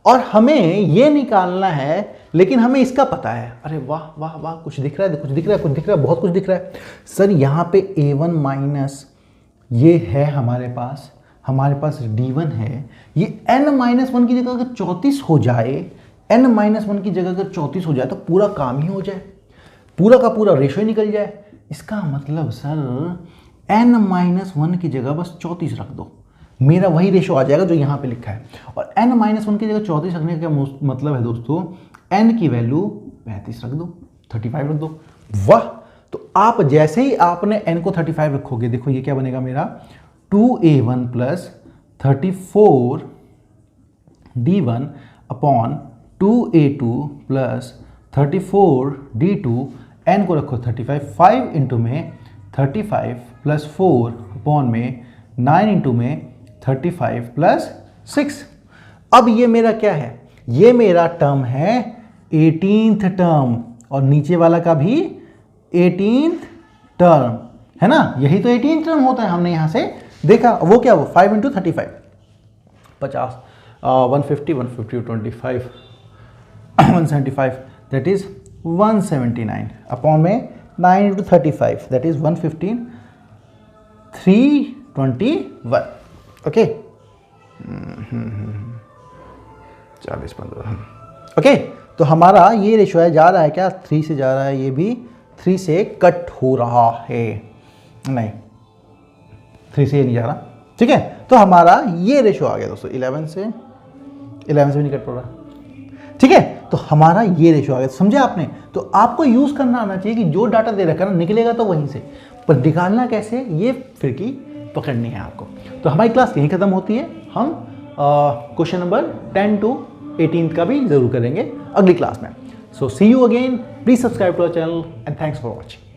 और हमें ये निकालना है, लेकिन हमें इसका पता है। अरे वाह वाह वाह, कुछ दिख रहा है, कुछ दिख रहा है, कुछ दिख रहा है, बहुत कुछ दिख रहा है सर। यहाँ पे a1 माइनस ये है हमारे पास d1 है, ये n-1 की जगह अगर 34 हो जाए, n-1 की जगह अगर 34 हो जाए तो पूरा काम ही हो जाए, पूरा का पूरा रेशो ही निकल जाए। इसका मतलब सर n-1 की जगह बस 34 रख दो, मेरा वही रेशो आ जाएगा जो यहाँ पे लिखा है। और n-1 की जगह 34 रखने का क्या मतलब है दोस्तों, n की वैल्यू 35 रख दो, 35 रख दो। वाह, तो आप जैसे ही आपने n को 35 रखोगे, देखो ये क्या बनेगा मेरा 2a1 plus 34d1 upon 2a2 plus 34d2, n को रखो 35, 5 इंटू में 35 प्लस 4 अपॉन में 9 इंटू में 35 प्लस 6। अब ये मेरा क्या है, ये मेरा टर्म है 18th टर्म, और नीचे वाला का भी 18th टर्म है ना, यही तो 18th टर्म होता है, हमने यहां से देखा। वो क्या, वो 5 इंटू 35 50 150 150 25 175 दैट इज 179 अपॉन में 9 into 35 that is 115 321, okay 40-15, okay. तो हमारा ये रेशो है, जा रहा है क्या 3 से जा रहा है, ये भी 3 से कट हो रहा है, नहीं 3 से ये नहीं जा रहा, ठीक है। तो हमारा ये रेशो आ गया दोस्तों, 11 से भी नहीं कट पड़ रहा, ठीक है। तो हमारा ये रेशो आ गया, समझे आपने। तो आपको यूज करना आना चाहिए कि जो डाटा दे रखा है ना, निकलेगा तो वहीं से, पर निकालना कैसे, ये फिर की पकड़नी है आपको। तो हमारी क्लास यहीं खत्म होती है। हम क्वेश्चन नंबर 10 to 18 का भी जरूर करेंगे अगली क्लास में। So see you again, please subscribe to our channel and thanks for watching.